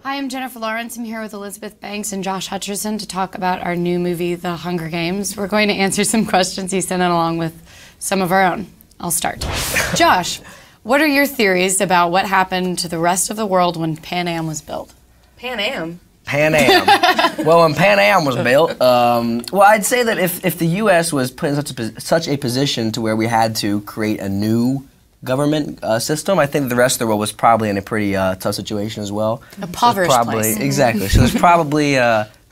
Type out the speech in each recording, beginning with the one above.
Hi, I'm Jennifer Lawrence. I'm here with Elizabeth Banks and Josh Hutcherson to talk about our new movie, The Hunger Games. We're going to answer some questions he sent in along with some of our own. I'll start. Josh, what are your theories about what happened to the rest of the world when Pan Am was built? Pan Am? Pan Am. Well, when Pan Am was built, well, I'd say that if the U.S. was put in such a position to where we had to create a new government system, I think the rest of the world was probably in a pretty tough situation as well. A impoverished place. Exactly. So there's probably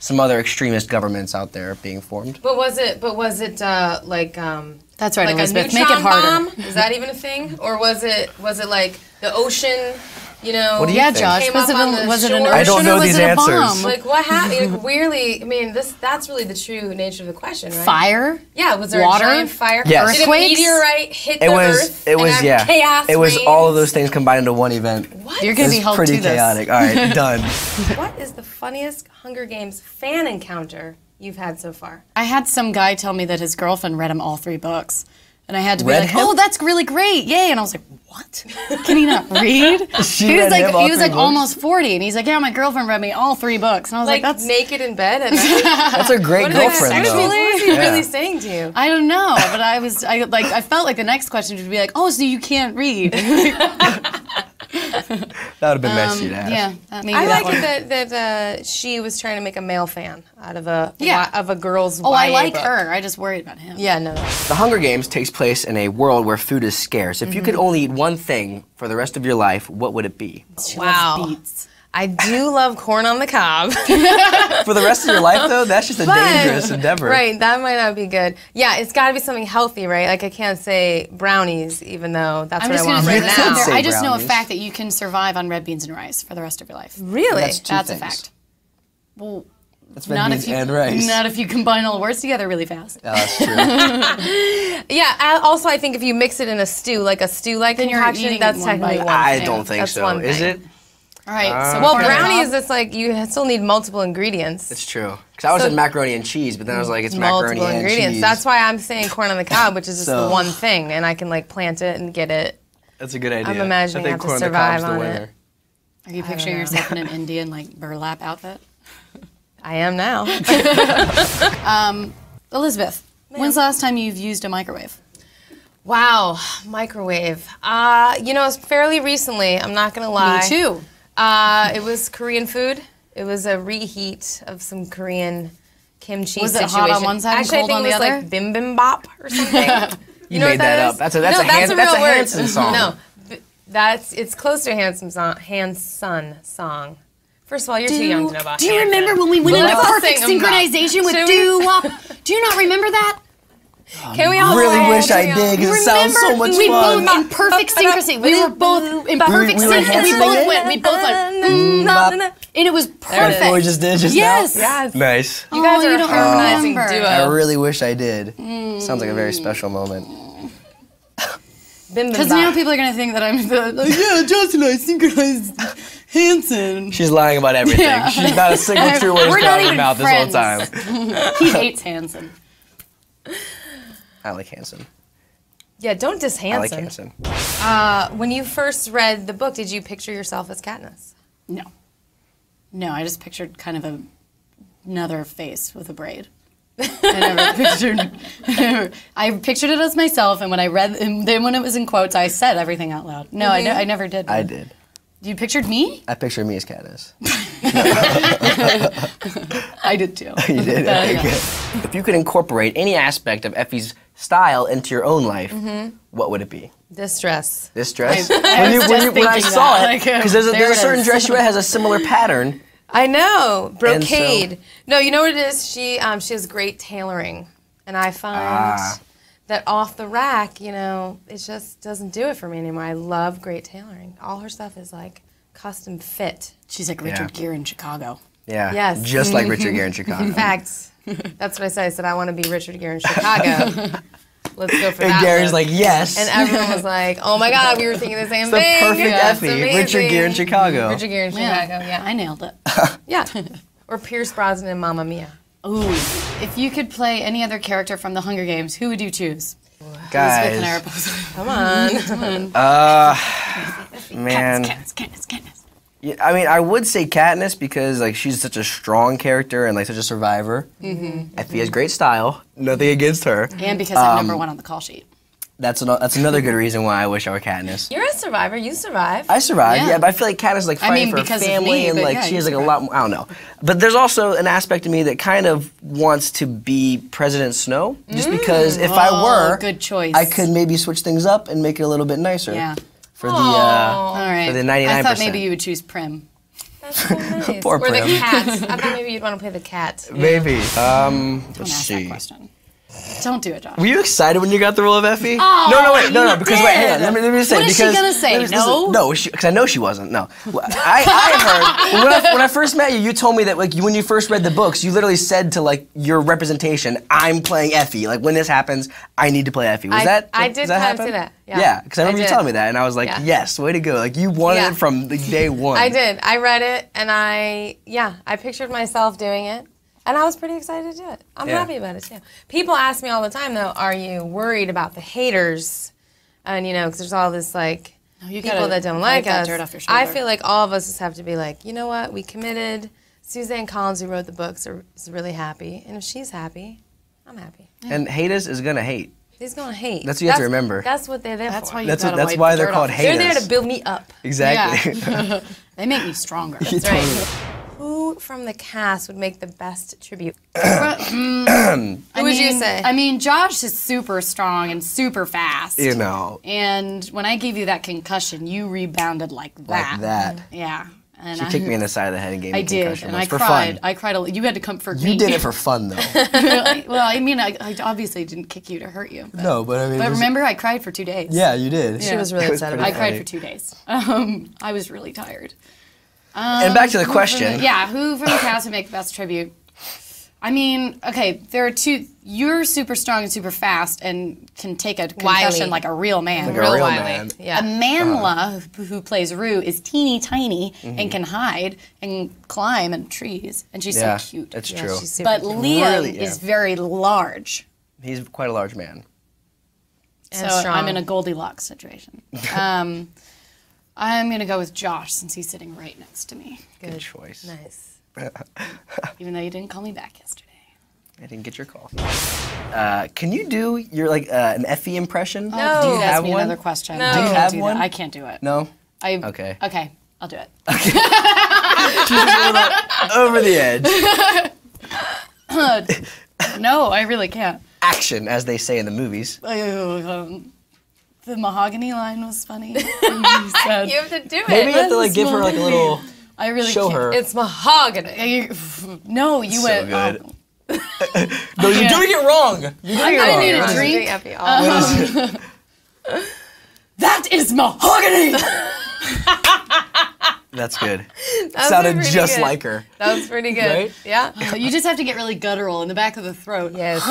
some other extremist governments out there being formed. But was it like That's right, like Elizabeth. a Make it neutron harder. bomb? Is that even a thing? Or was it like the ocean? You know, What do you Yeah, think? Josh. Came Was up on it the was it an shore? ocean I don't know or was these it a answers. bomb? Like what happened? Like, weirdly, I mean, that's really the true nature of the question, right? Fire? Yeah, was there Water? a giant fire? Yes. Did a Earthquakes? meteorite hit the It was, Earth? it was, and yeah. have chaos It was reigns? all of those things combined into one event. What? You're going to be It's held pretty to this. chaotic. All right, done. What is the funniest Hunger Games fan encounter you've had so far? I had some guy tell me that his girlfriend read him all 3 books. And I had to be Read like, him? oh, that's really great, yay. And I was like, what? Can he not read? She he was read like, him all he was 3 like books? almost 40. And he's like, yeah, my girlfriend read me all 3 books. And I was like, that's... naked in bed at night? That's a great What girlfriend, though. was he really saying to you? I don't know, but I felt like the next question would be like, oh, so you can't read. That would have been messy to ask. Yeah, maybe I that like one. it that she was trying to make a male fan out of a Yeah. of a girl's. Oh, I YA like book. her. I just worried about him. Yeah, no. The Hunger Games takes place in a world where food is scarce. If you could only eat one thing for the rest of your life, what would it be? She Wow. loves beets. I do love corn on the cob. For the rest of your life, though, that's just a dangerous endeavor. Right, that might not be good. Yeah, it's got to be something healthy, right? Like I can't say brownies, even though that's I'm what just I going want to right throw this now. out there. Say I just know a brownies. fact that you can survive on red beans and rice for the rest of your life. Really? That's two That's a things. fact. Well, That's red beans and rice. Not if you combine all the words together really fast. Oh, that's true. Yeah. Also, I think if you mix it in a stew, like a stew-like Then you're concoction, eating that's one technically bite. one I thing. don't think That's so. one Is thing. it? All right. So Well, corn on the brownies, cob. it's like you still need multiple ingredients. It's true. Because I was So- at macaroni and cheese, but then I was like, it's macaroni Multiple and ingredients. cheese. That's why I'm saying corn on the cob, which is just So- the one thing, and I can like plant it and get it. That's a good idea. I'm imagining I have to corn on the survive cob's the on winner. it. Are you picturing know. yourself in an Indian like burlap outfit? I am now. Elizabeth, when's the last time you've used a microwave? Wow, microwave. You know, it's fairly recently. I'm not gonna lie. Me too. It was Korean food. It was a reheat of some Korean kimchi Was it situation. hot on one side and Actually, cold I on think the it was other? like bibimbap or something. You know made what that is? up. That's a No, Hanson real word. Hanson song. No, it's close to a Hanson song. First of all, you're too young to know about Do you Hanson. remember when we went into Let's perfect sing 'em back. synchronization with Should we? doo-wop? Do you not remember that? Can we all Really all wish I sing did, because it sounds so much we fun. both in perfect synchronizity. We were both in perfect we were sync, and we Hansoning both it? went. We both went. And it was There it is. perfect. What we just did just Yes. now? Yes. Nice. You guys Oh, are you a don't harmonizing remember. duo. I really wish I did. Sounds like a very special moment. Because you know people are gonna think that I'm like, yeah, Justin, I synchronized Hanson. She's lying about everything. Yeah. She's not a single true word We're has not come out of her even mouth this whole time. friends. He hates Hanson. I like Hanson. Yeah, don't diss I like Hanson. Hanson. When you first read the book, did you picture yourself as Katniss? No. No, I just pictured kind of another face with a braid. I pictured it as myself, and when I read, and then when it was in quotes, I said everything out loud. No, I never did. I did. You pictured me? I picture me as Katniss. I did too. You did? Okay, Yeah. good. If you could incorporate any aspect of Effie's style into your own life, what would it be? This dress. This dress? I was just when I thinking saw that, it, like, because there's there a it certain is. dress you wear has a similar pattern. I know, brocade. And No, you know what it is? She has great tailoring, and I find that off the rack, you know, it just doesn't do it for me anymore. I love great tailoring. All her stuff is like custom fit. She's like Richard Gere in Chicago. Yeah. Yes. Just like Richard Gere in Chicago. In fact, that's what I said. I said I want to be Richard Gere in Chicago. Let's go for And that. Gary's look. like, yes. And everyone was like, "Oh my God, we were thinking the same It's the thing." perfect Yeah, it's Effie. Richard Gere in amazing. Chicago. Richard Gere in Chicago. Yeah. I nailed it. Yeah. Or Pierce Brosnan in Mamma Mia. Ooh, if you could play any other character from The Hunger Games, who would you choose? Elizabeth and I are Guys. both. Come on. Man. Katniss. Yeah, I mean, I would say Katniss because like she's such a strong character and like such a survivor. Effie has great style. Nothing against her. And because I'm #1 on the call sheet. That's another good reason why I wish I were Katniss. You're a survivor. You survived. I survived, Yeah. yeah, but I feel like Katniss is like fighting for her because of family me, and but like yeah, she you has like a survived. lot more, I don't know. But there's also an aspect of me that kind of wants to be President Snow, just because if I were, good choice. I could maybe switch things up and make it a little bit nicer. Yeah. For the All right. for the 99%. I thought maybe you would choose Prim. That's so nice. Poor or the Prim. cat. I thought maybe you'd want to play the cat. Maybe. Don't Let's ask that see. question. Don't do it, Josh. Were you excited when you got the role of Effie? Oh, no, you because wait, hang on, did. let me just say What is she because gonna say, listen, no? no, because I know she wasn't. No, I heard when I first met you, you told me that like when you first read the books, you literally said to like your representation, "I'm playing Effie. Like when this happens, I need to play Effie." Was that? I does did that kind of happen? say that. Yeah, Yeah, because I remember you did. telling me that, and I was like, Yeah. "Yes, way to go! Like you wanted Yeah. it from the day one." I did. I read it, and I pictured myself doing it, and I was pretty excited to do it. I'm Yeah. happy about it too. People ask me all the time, though, are you worried about the haters? And because there's all this like you people gotta that don't wipe like that us. dirt off your I shoulder. feel like all of us just have to be like, you know what? We committed. Suzanne Collins, who wrote the books, is really happy, and if she's happy, I'm happy. And haters is gonna hate. He's gonna hate. That's what you have to remember. That's what they're there That's for. why you That's gotta that's wipe why the they're dirt called off. haters. They're there to build me up. Exactly. Yeah. They make me stronger. That's right. Who from the cast would make the best tribute? Who would you say? I mean, Josh is super strong and super fast. You know, And when I gave you that concussion, you rebounded like that. like that. Yeah. And She kicked me in the side of the head and gave me I a did, concussion. and It I was for cried. fun. I cried. You had to comfort me. You did it for fun, though. Well, I mean, I obviously didn't kick you to hurt you. But, No, but I mean. but it was- remember, I cried for 2 days. Yeah, you did. She was really It was upset pretty about I it. cried for 2 days. I was really tired. And back to the question. Who from the cast would make the best tribute? I mean, okay, there are two. You're super strong and super fast and can take a concussion Wily. like a real man. Like a real Wily. man. Yeah. Amanla, who plays Rue, is teeny tiny and can hide and climb in trees, and she's Yeah, so cute. that's Yeah, true. she's super But cute. Liam Really, yeah. is very large, He's quite a large man. And so strong. I'm in a Goldilocks situation. I'm gonna go with Josh since he's sitting right next to me, Good choice. Nice. even though you didn't call me back yesterday. I didn't get your call. Can you do your like an Effie impression? No. Do you have ask me one? another question? No. I Do you can't have do one? That. I can't do it. No. Okay, I'll do it. Over the edge. No, I really can't. Action, as they say in the movies. The mahogany line was funny. when you said, You have to do it. Maybe you have to like give her like a little. I really show can't. her. It's mahogany. No, you So went. good. Oh. No, you're doing it wrong. You're doing it I wrong. need a What is it? drink. Effie all That is mahogany. That's good. That Sounded was pretty just good. like her. That was pretty good. Right? Yeah. You just have to get really guttural in the back of the throat. Yes.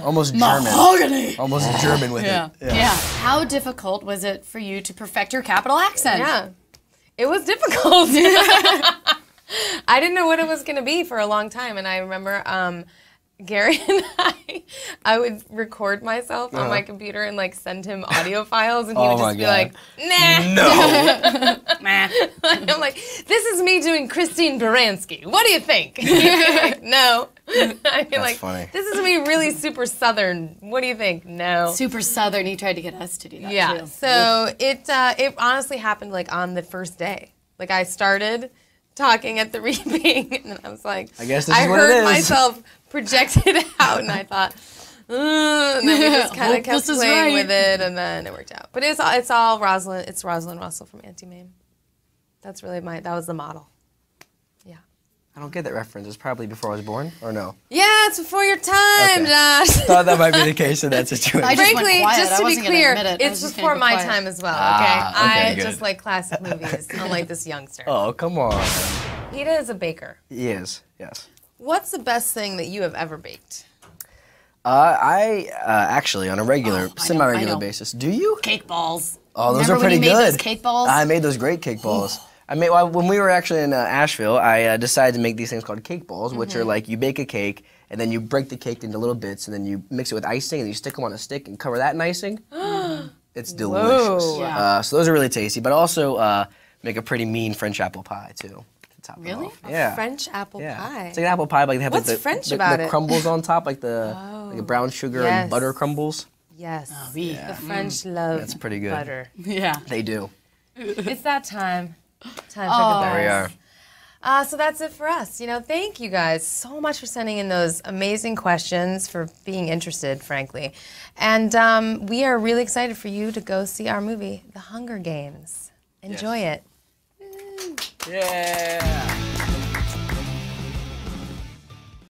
Almost German. Mahogany. Almost German with Yeah. it. Yeah. How difficult was it for you to perfect your capital accent? Yeah. It was difficult. I didn't know what it was going to be for a long time. And I remember Gary and I would record myself on my computer and like send him audio files. And he Oh would my just be God. like, nah. No. Nah. I'm like, this is me doing Christine Baranski. What do you think? He'd be like, no. I'd be like, funny. this is me really super Southern. What do you think? No. Super Southern. He tried to get us to do that Yeah. too. So it honestly happened like on the first day. Like I started talking at the reading, and then I was like, I guess this I is what it heard is. myself projected out, and I thought, and then we just kind Hope of kept this is playing right. with it, and then it worked out. But it's all Rosalind. It's Rosalind Russell from Auntie Mame. That's really that was the model. Yeah. I don't get that reference. It's probably before I was born, or no? Yeah, it's before your time, Okay. Josh. Thought that might be the case in that situation. I just went Frankly, quiet. just I to be wasn't gonna clear, admit it. I was it's just before gonna go my quiet. time as well. Ah, Okay, okay, I good. just like classic movies, unlike this youngster. Oh, come on. Peter is a baker. He is, yes. What's the best thing that you have ever baked? I actually, on a regular, I semi-regular know. basis. Do you? Cake balls. Oh, those Remember are pretty when you good. made those cake balls? I made those great cake balls. When we were actually in Asheville, I decided to make these things called cake balls, which are like you bake a cake and then you break the cake into little bits and then you mix it with icing and you stick them on a stick and cover that in icing. It's delicious. Whoa. Yeah. So those are really tasty. But also make a pretty mean French apple pie too. To top it Really? off. Yeah. French apple Yeah. pie. It's like an apple pie, but they have What's like French the about it? crumbles on top, like the brown sugar Yes. and butter crumbles. Yes. oui. The French love That's pretty good. butter. Yeah. They do. It's that time. Time Oh. for There we goodbyes. are. So that's it for us. Thank you guys so much for sending in those amazing questions, for being interested, frankly. And we are really excited for you to go see our movie, The Hunger Games. Enjoy it. Yeah.